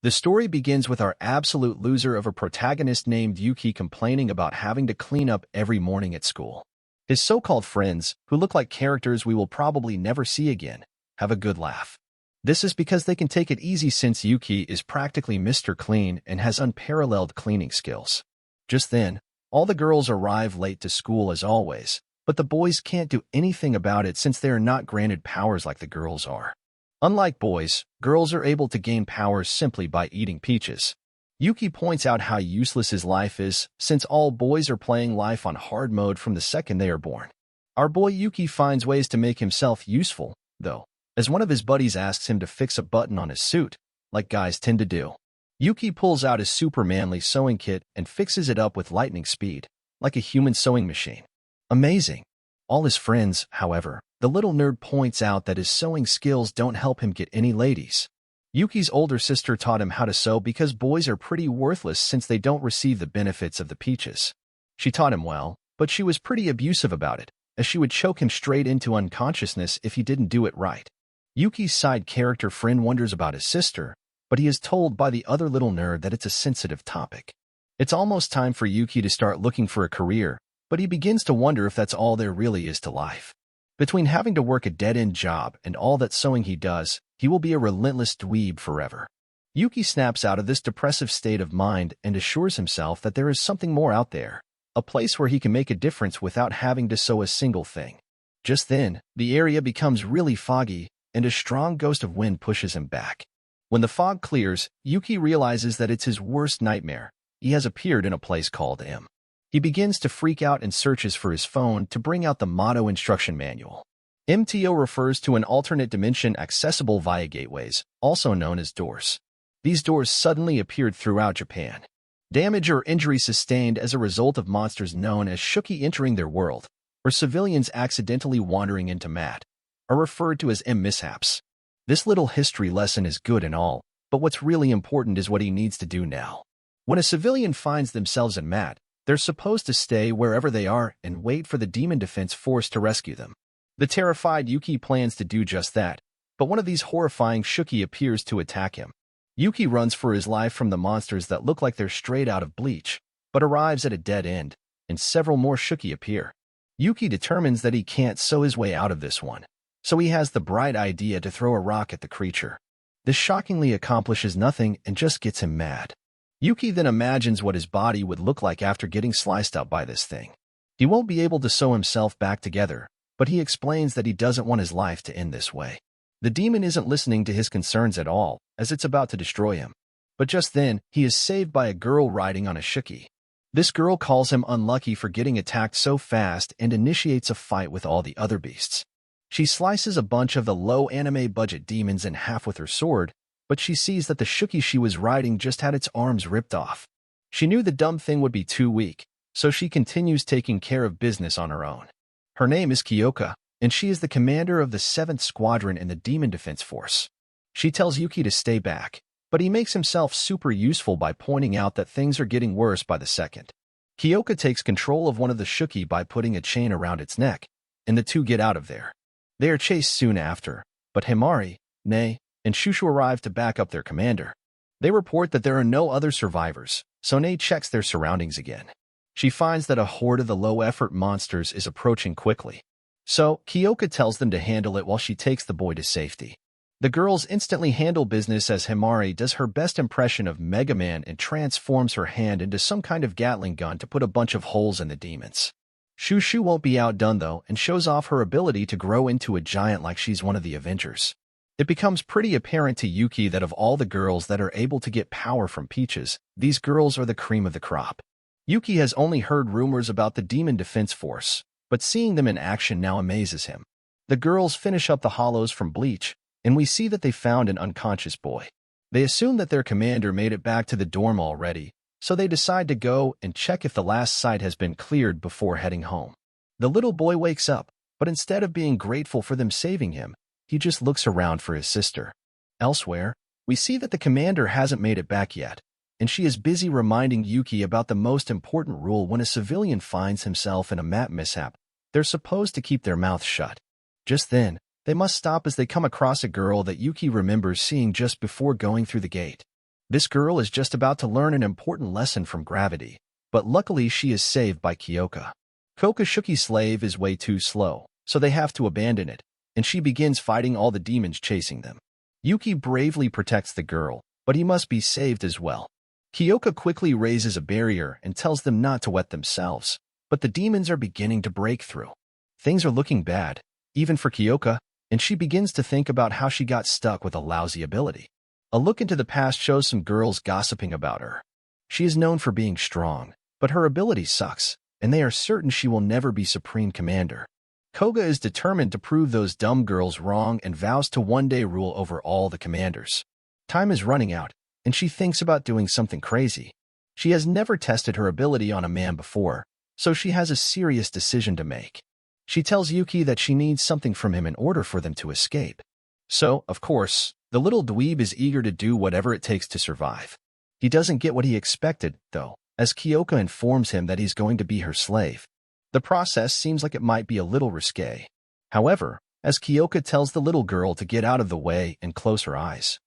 The story begins with our absolute loser of a protagonist named Yuki complaining about having to clean up every morning at school. His so-called friends, who look like characters we will probably never see again, have a good laugh. This is because they can take it easy since Yuki is practically Mr. Clean and has unparalleled cleaning skills. Just then, all the girls arrive late to school as always, but the boys can't do anything about it since they are not granted powers like the girls are. Unlike boys, girls are able to gain powers simply by eating peaches. Yuki points out how useless his life is, since all boys are playing life on hard mode from the second they are born. Our boy Yuki finds ways to make himself useful, though, as one of his buddies asks him to fix a button on his suit, like guys tend to do. Yuki pulls out his super manly sewing kit and fixes it up with lightning speed, like a human sewing machine. Amazing. All his friends, however, the little nerd points out that his sewing skills don't help him get any ladies. Yuki's older sister taught him how to sew because boys are pretty worthless since they don't receive the benefits of the peaches. She taught him well, but she was pretty abusive about it, as she would choke him straight into unconsciousness if he didn't do it right. Yuki's side character friend wonders about his sister, but he is told by the other little nerd that it's a sensitive topic. It's almost time for Yuki to start looking for a career, but he begins to wonder if that's all there really is to life. Between having to work a dead-end job and all that sewing he does, he will be a relentless dweeb forever. Yuki snaps out of this depressive state of mind and assures himself that there is something more out there, a place where he can make a difference without having to sew a single thing. Just then, the area becomes really foggy, and a strong gust of wind pushes him back. When the fog clears, Yuki realizes that it's his worst nightmare. He has appeared in a place called M. He begins to freak out and searches for his phone to bring out the motto instruction manual. MTO refers to an alternate dimension accessible via gateways, also known as doors. These doors suddenly appeared throughout Japan. Damage or injury sustained as a result of monsters known as shuki entering their world, or civilians accidentally wandering into mat, are referred to as M mishaps. This little history lesson is good and all, but what's really important is what he needs to do now. When a civilian finds themselves in mat, they're supposed to stay wherever they are and wait for the Demon Defense Force to rescue them. The terrified Yuki plans to do just that, but one of these horrifying shuki appears to attack him. Yuki runs for his life from the monsters that look like they're straight out of Bleach, but arrives at a dead end, and several more shuki appear. Yuki determines that he can't sew his way out of this one, so he has the bright idea to throw a rock at the creature. This shockingly accomplishes nothing and just gets him mad. Yuki then imagines what his body would look like after getting sliced up by this thing. He won't be able to sew himself back together, but he explains that he doesn't want his life to end this way. The demon isn't listening to his concerns at all, as it's about to destroy him. But just then, he is saved by a girl riding on a shuki. This girl calls him unlucky for getting attacked so fast and initiates a fight with all the other beasts. She slices a bunch of the low anime budget demons in half with her sword, but she sees that the shuki she was riding just had its arms ripped off. She knew the dumb thing would be too weak, so she continues taking care of business on her own. Her name is Kyoka, and she is the commander of the 7th Squadron in the Demon Defense Force. She tells Yuki to stay back, but he makes himself super useful by pointing out that things are getting worse by the second. Kyoka takes control of one of the shuki by putting a chain around its neck, and the two get out of there. They are chased soon after, but Himari, Nei, and Shushu arrive to back up their commander. They report that there are no other survivors, so Nei checks their surroundings again. She finds that a horde of the low-effort monsters is approaching quickly. So, Kyoka tells them to handle it while she takes the boy to safety. The girls instantly handle business as Himari does her best impression of Mega Man and transforms her hand into some kind of Gatling gun to put a bunch of holes in the demons. Shushu won't be outdone though and shows off her ability to grow into a giant like she's one of the Avengers. It becomes pretty apparent to Yuki that of all the girls that are able to get power from peaches, these girls are the cream of the crop. Yuki has only heard rumors about the Demon Defense Force, but seeing them in action now amazes him. The girls finish up the hollows from Bleach, and we see that they found an unconscious boy. They assume that their commander made it back to the dorm already, so they decide to go and check if the last site has been cleared before heading home. The little boy wakes up, but instead of being grateful for them saving him, he just looks around for his sister. Elsewhere, we see that the commander hasn't made it back yet, and she is busy reminding Yuki about the most important rule when a civilian finds himself in a map mishap. They're supposed to keep their mouths shut. Just then, they must stop as they come across a girl that Yuki remembers seeing just before going through the gate. This girl is just about to learn an important lesson from gravity, but luckily she is saved by Kyoka. Kokoshuki's slave is way too slow, so they have to abandon it, and she begins fighting all the demons chasing them. Yuki bravely protects the girl, but he must be saved as well. Kyoka quickly raises a barrier and tells them not to wet themselves, but the demons are beginning to break through. Things are looking bad, even for Kyoka, and she begins to think about how she got stuck with a lousy ability. A look into the past shows some girls gossiping about her. She is known for being strong, but her ability sucks, and they are certain she will never be Supreme Commander. Koga is determined to prove those dumb girls wrong and vows to one day rule over all the commanders. Time is running out, and she thinks about doing something crazy. She has never tested her ability on a man before, so she has a serious decision to make. She tells Yuki that she needs something from him in order for them to escape. So, of course, the little dweeb is eager to do whatever it takes to survive. He doesn't get what he expected, though, as Kyoka informs him that he's going to be her slave. The process seems like it might be a little risque. However, as Kyoka tells the little girl to get out of the way and close her eyes,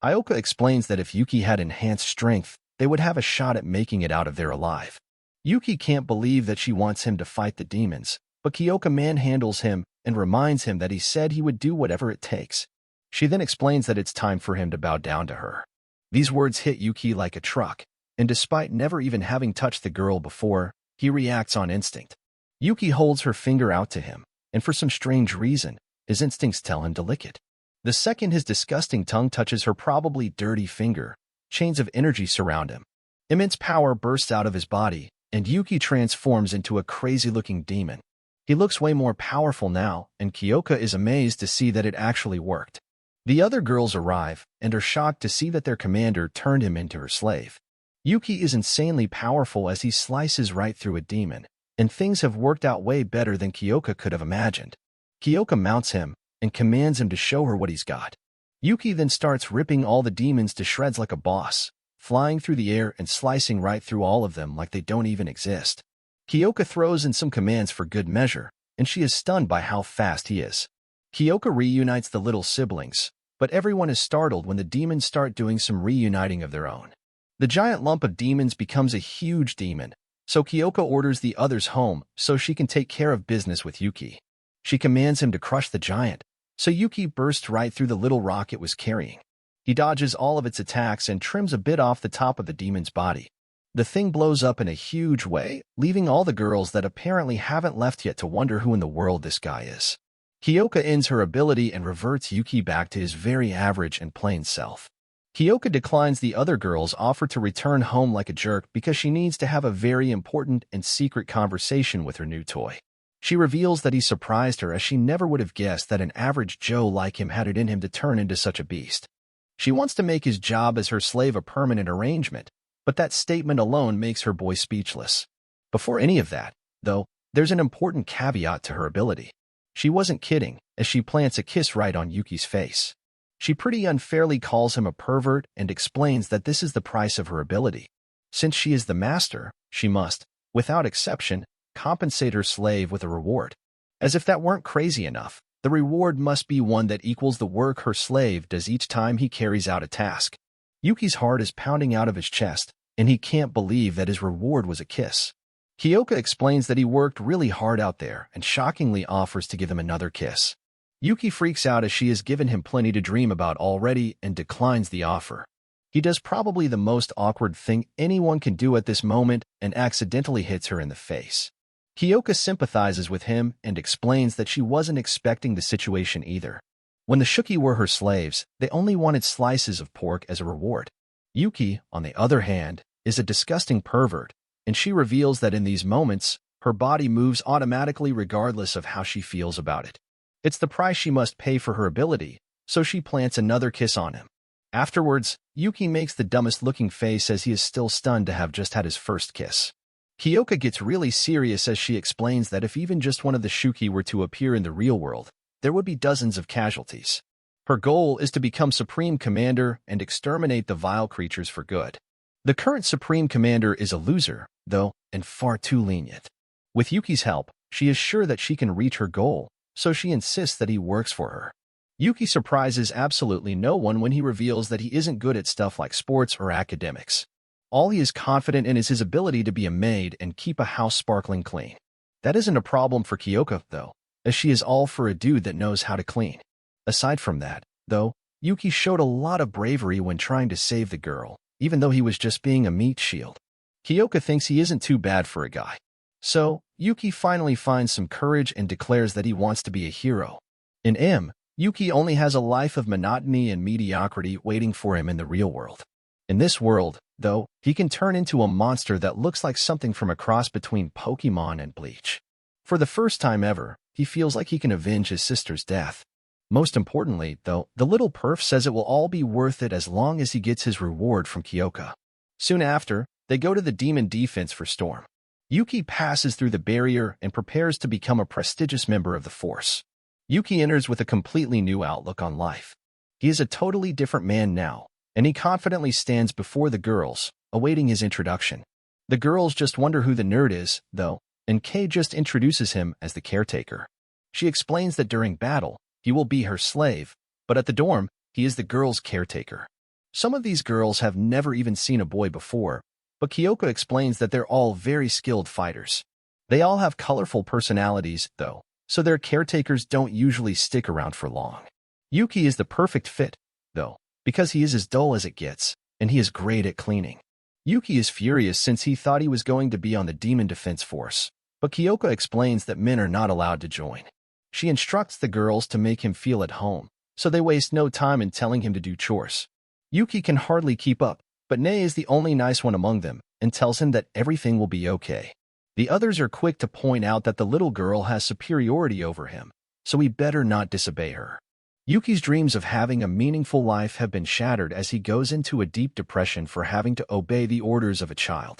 Ioka explains that if Yuki had enhanced strength, they would have a shot at making it out of there alive. Yuki can't believe that she wants him to fight the demons, but Kyoka manhandles him and reminds him that he said he would do whatever it takes. She then explains that it's time for him to bow down to her. These words hit Yuki like a truck, and despite never even having touched the girl before, he reacts on instinct. Yuki holds her finger out to him, and for some strange reason, his instincts tell him to lick it. The second his disgusting tongue touches her probably dirty finger, chains of energy surround him. Immense power bursts out of his body, and Yuki transforms into a crazy-looking demon. He looks way more powerful now, and Kyoka is amazed to see that it actually worked. The other girls arrive and are shocked to see that their commander turned him into her slave. Yuki is insanely powerful as he slices right through a demon, and things have worked out way better than Kyoka could have imagined. Kyoka mounts him and commands him to show her what he's got. Yuki then starts ripping all the demons to shreds like a boss, flying through the air and slicing right through all of them like they don't even exist. Kyoka throws in some commands for good measure, and she is stunned by how fast he is. Kyoka reunites the little siblings, but everyone is startled when the demons start doing some reuniting of their own. The giant lump of demons becomes a huge demon, so Kyoka orders the others home so she can take care of business with Yuki. She commands him to crush the giant, so Yuki bursts right through the little rock it was carrying. He dodges all of its attacks and trims a bit off the top of the demon's body. The thing blows up in a huge way, leaving all the girls that apparently haven't left yet to wonder who in the world this guy is. Kyoka ends her ability and reverts Yuki back to his very average and plain self. Kyoka declines the other girl's offer to return home like a jerk because she needs to have a very important and secret conversation with her new toy. She reveals that he surprised her as she never would have guessed that an average Joe like him had it in him to turn into such a beast. She wants to make his job as her slave a permanent arrangement, but that statement alone makes her boy speechless. Before any of that, though, there's an important caveat to her ability. She wasn't kidding, as she plants a kiss right on Yuki's face. She pretty unfairly calls him a pervert and explains that this is the price of her ability. Since she is the master, she must, without exception, compensate her slave with a reward. As if that weren't crazy enough, the reward must be one that equals the work her slave does each time he carries out a task. Yuki's heart is pounding out of his chest, and he can't believe that his reward was a kiss. Kyoka explains that he worked really hard out there and shockingly offers to give him another kiss. Yuki freaks out as she has given him plenty to dream about already and declines the offer. He does probably the most awkward thing anyone can do at this moment and accidentally hits her in the face. Kyoka sympathizes with him and explains that she wasn't expecting the situation either. When the Shuki were her slaves, they only wanted slices of pork as a reward. Yuki, on the other hand, is a disgusting pervert, and she reveals that in these moments, her body moves automatically regardless of how she feels about it. It's the price she must pay for her ability, so she plants another kiss on him. Afterwards, Yuki makes the dumbest-looking face as he is still stunned to have just had his first kiss. Kyoka gets really serious as she explains that if even just one of the Shuki were to appear in the real world, there would be dozens of casualties. Her goal is to become Supreme Commander and exterminate the vile creatures for good. The current Supreme Commander is a loser, though, and far too lenient. With Yuki's help, she is sure that she can reach her goal, so she insists that he works for her. Yuki surprises absolutely no one when he reveals that he isn't good at stuff like sports or academics. All he is confident in is his ability to be a maid and keep a house sparkling clean. That isn't a problem for Kyoka, though, as she is all for a dude that knows how to clean. Aside from that, though, Yuki showed a lot of bravery when trying to save the girl, even though he was just being a meat shield. Kyoka thinks he isn't too bad for a guy. So, Yuki finally finds some courage and declares that he wants to be a hero. In M, Yuki only has a life of monotony and mediocrity waiting for him in the real world. In this world, though, he can turn into a monster that looks like something from a cross between Pokemon and Bleach. For the first time ever, he feels like he can avenge his sister's death. Most importantly, though, the little perf says it will all be worth it as long as he gets his reward from Kyoka. Soon after, they go to the demon defense for Storm. Yuki passes through the barrier and prepares to become a prestigious member of the force. Yuki enters with a completely new outlook on life. He is a totally different man now, and he confidently stands before the girls, awaiting his introduction. The girls just wonder who the nerd is, though, and Kei just introduces him as the caretaker. She explains that during battle, he will be her slave, but at the dorm, he is the girl's caretaker. Some of these girls have never even seen a boy before, but Kyoka explains that they're all very skilled fighters. They all have colorful personalities, though, so their caretakers don't usually stick around for long. Yuki is the perfect fit, though, because he is as dull as it gets, and he is great at cleaning. Yuki is furious since he thought he was going to be on the Demon Defense Force, but Kyoka explains that men are not allowed to join. She instructs the girls to make him feel at home, so they waste no time in telling him to do chores. Yuki can hardly keep up, but Nei is the only nice one among them and tells him that everything will be okay. The others are quick to point out that the little girl has superiority over him, so he better not disobey her. Yuki's dreams of having a meaningful life have been shattered as he goes into a deep depression for having to obey the orders of a child.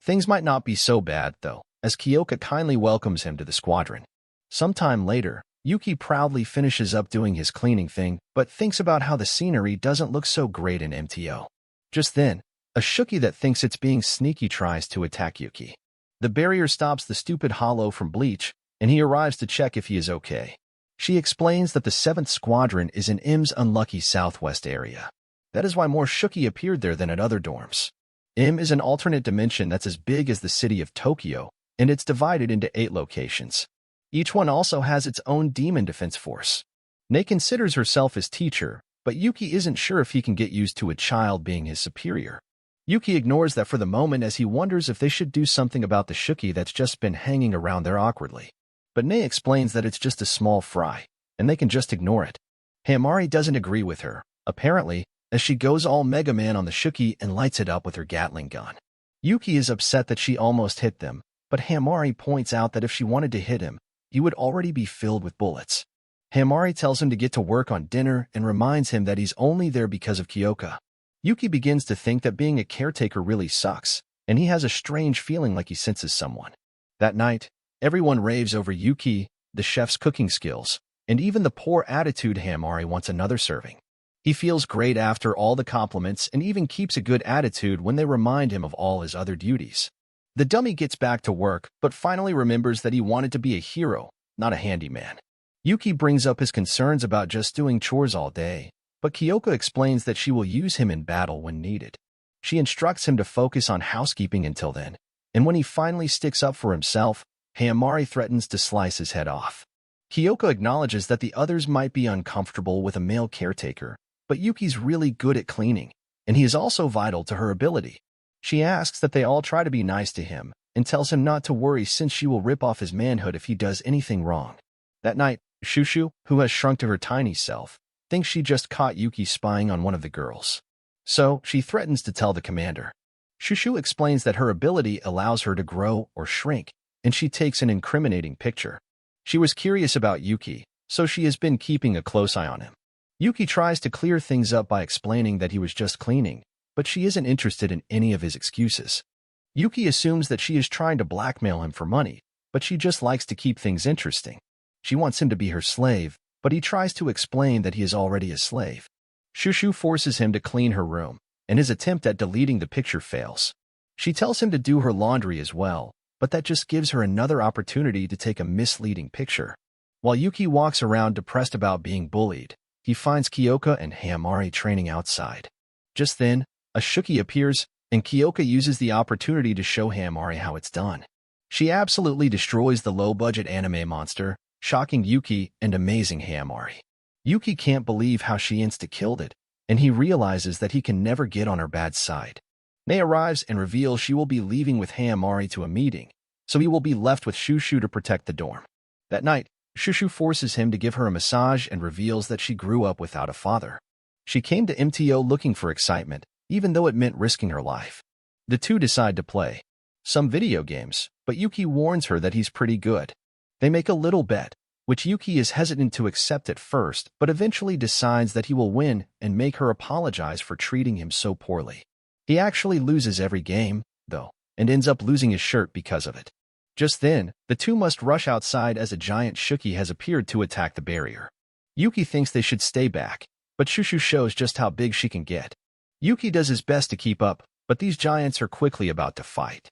Things might not be so bad, though, as Kyoka kindly welcomes him to the squadron. Sometime later, Yuki proudly finishes up doing his cleaning thing, but thinks about how the scenery doesn't look so great in MTO. Just then, a Shuki that thinks it's being sneaky tries to attack Yuki. The barrier stops the stupid Hollow from Bleach, and he arrives to check if he is okay. She explains that the 7th Squadron is in M's unlucky southwest area. That is why more Shuki appeared there than at other dorms. M is an alternate dimension that's as big as the city of Tokyo, and it's divided into 8 locations. Each one also has its own demon defense force. Nei considers herself his teacher, but Yuki isn't sure if he can get used to a child being his superior. Yuki ignores that for the moment as he wonders if they should do something about the Shuki that's just been hanging around there awkwardly. But Nei explains that it's just a small fry, and they can just ignore it. Hamari doesn't agree with her, apparently, as she goes all Mega Man on the Shuki and lights it up with her Gatling gun. Yuki is upset that she almost hit them, but Hamari points out that if she wanted to hit him, he would already be filled with bullets. Hamari tells him to get to work on dinner and reminds him that he's only there because of Kyoka. Yuki begins to think that being a caretaker really sucks, and he has a strange feeling like he senses someone. That night, everyone raves over Yuki, the chef's cooking skills, and even the poor attitude Hamari wants another serving. He feels great after all the compliments and even keeps a good attitude when they remind him of all his other duties. The dummy gets back to work, but finally remembers that he wanted to be a hero, not a handyman. Yuki brings up his concerns about just doing chores all day, but Kyoka explains that she will use him in battle when needed. She instructs him to focus on housekeeping until then, and when he finally sticks up for himself, Hamari threatens to slice his head off. Kyoka acknowledges that the others might be uncomfortable with a male caretaker, but Yuki's really good at cleaning, and he is also vital to her ability. She asks that they all try to be nice to him, and tells him not to worry since she will rip off his manhood if he does anything wrong. That night, Shushu, who has shrunk to her tiny self, thinks she just caught Yuki spying on one of the girls. So, she threatens to tell the commander. Shushu explains that her ability allows her to grow or shrink, and she takes an incriminating picture. She was curious about Yuki, so she has been keeping a close eye on him. Yuki tries to clear things up by explaining that he was just cleaning, but she isn't interested in any of his excuses. Yuki assumes that she is trying to blackmail him for money, but she just likes to keep things interesting. She wants him to be her slave, but he tries to explain that he is already a slave. Shushu forces him to clean her room, and his attempt at deleting the picture fails. She tells him to do her laundry as well, but that just gives her another opportunity to take a misleading picture. While Yuki walks around depressed about being bullied, he finds Kyoka and Hayamari training outside. Just then, a Shuki appears, and Kyoka uses the opportunity to show Hayamari how it's done. She absolutely destroys the low-budget anime monster, shocking Yuki and amazing Hayamari. Yuki can't believe how she insta-killed it, and he realizes that he can never get on her bad side. May arrives and reveals she will be leaving with Hayamari to a meeting, so he will be left with Shushu to protect the dorm. That night, Shushu forces him to give her a massage and reveals that she grew up without a father. She came to MTO looking for excitement, even though it meant risking her life. The two decide to play some video games, but Yuki warns her that he's pretty good. They make a little bet, which Yuki is hesitant to accept at first, but eventually decides that he will win and make her apologize for treating him so poorly. He actually loses every game, though, and ends up losing his shirt because of it. Just then, the two must rush outside as a giant Shuki has appeared to attack the barrier. Yuki thinks they should stay back, but Shushu shows just how big she can get. Yuki does his best to keep up, but these giants are quickly about to fight.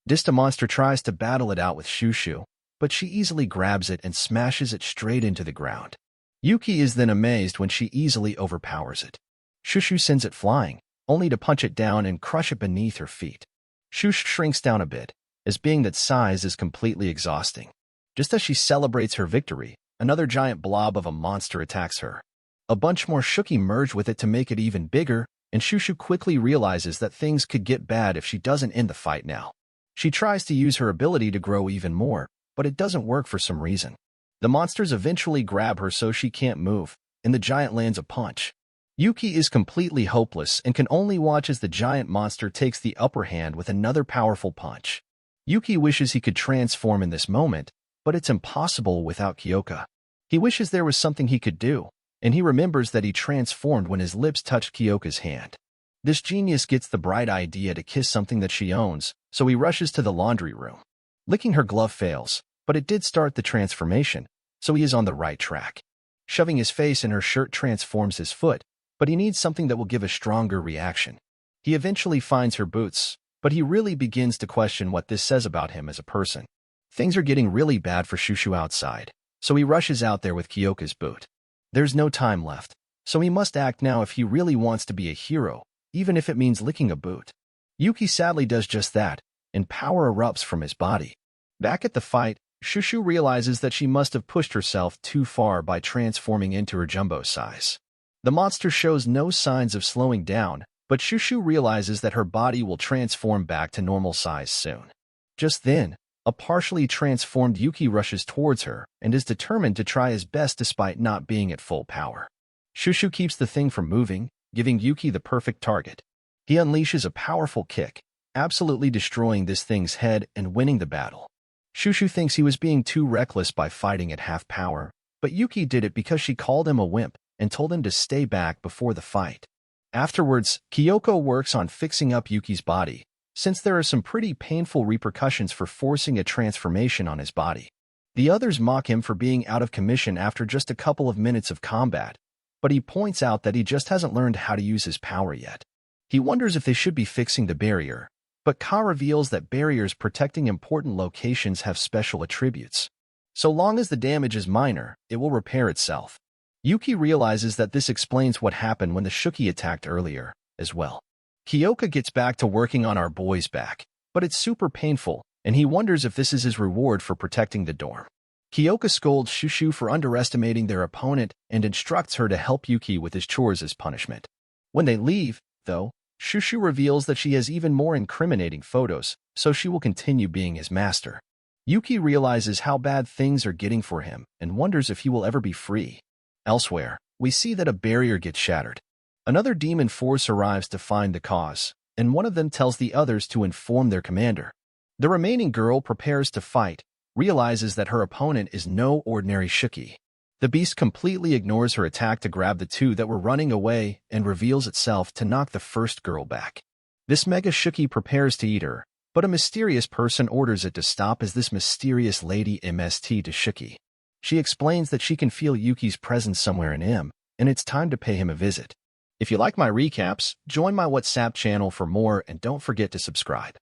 Dista Monster tries to battle it out with Shushu, but she easily grabs it and smashes it straight into the ground. Yuki is then amazed when she easily overpowers it. Shushu sends it flying, only to punch it down and crush it beneath her feet. Shushu shrinks down a bit, as being that size is completely exhausting. Just as she celebrates her victory, another giant blob of a monster attacks her. A bunch more Shuki merge with it to make it even bigger, and Shushu quickly realizes that things could get bad if she doesn't end the fight now. She tries to use her ability to grow even more, but it doesn't work for some reason. The monsters eventually grab her so she can't move, and the giant lands a punch. Yuki is completely hopeless and can only watch as the giant monster takes the upper hand with another powerful punch. Yuki wishes he could transform in this moment, but it's impossible without Kyoka. He wishes there was something he could do, and he remembers that he transformed when his lips touched Kyoka's hand. This genius gets the bright idea to kiss something that she owns, so he rushes to the laundry room. Licking her glove fails, but it did start the transformation, so he is on the right track. Shoving his face in her shirt transforms his foot, but he needs something that will give a stronger reaction. He eventually finds her boots, but he really begins to question what this says about him as a person. Things are getting really bad for Shushu outside, so he rushes out there with Kyoka's boot. There's no time left, so he must act now if he really wants to be a hero, even if it means licking a boot. Yuki sadly does just that, and power erupts from his body. Back at the fight, Shushu realizes that she must have pushed herself too far by transforming into her jumbo size. The monster shows no signs of slowing down, but Shushu realizes that her body will transform back to normal size soon. Just then, a partially transformed Yuki rushes towards her and is determined to try his best despite not being at full power. Shushu keeps the thing from moving, giving Yuki the perfect target. He unleashes a powerful kick, absolutely destroying this thing's head and winning the battle. Shushu thinks he was being too reckless by fighting at half power, but Yuki did it because she called him a wimp and told him to stay back before the fight. Afterwards, Kyoko works on fixing up Yuki's body, since there are some pretty painful repercussions for forcing a transformation on his body. The others mock him for being out of commission after just a couple of minutes of combat, but he points out that he just hasn't learned how to use his power yet. He wonders if they should be fixing the barrier, but Ka reveals that barriers protecting important locations have special attributes. So long as the damage is minor, it will repair itself. Yuki realizes that this explains what happened when the Shuki attacked earlier, as well. Kyoka gets back to working on our boy's back, but it's super painful, and he wonders if this is his reward for protecting the dorm. Kyoka scolds Shushu for underestimating their opponent and instructs her to help Yuki with his chores as punishment. When they leave, though, Shushu reveals that she has even more incriminating photos, so she will continue being his master. Yuki realizes how bad things are getting for him and wonders if he will ever be free. Elsewhere, we see that a barrier gets shattered. Another demon force arrives to find the cause, and one of them tells the others to inform their commander. The remaining girl prepares to fight, realizes that her opponent is no ordinary Shuki. The beast completely ignores her attack to grab the two that were running away and reveals itself to knock the first girl back. This mega Shuki prepares to eat her, but a mysterious person orders it to stop as this mysterious lady MST to Shuki. She explains that she can feel Yuki's presence somewhere in him, and it's time to pay him a visit. If you like my recaps, join my WhatsApp channel for more and don't forget to subscribe.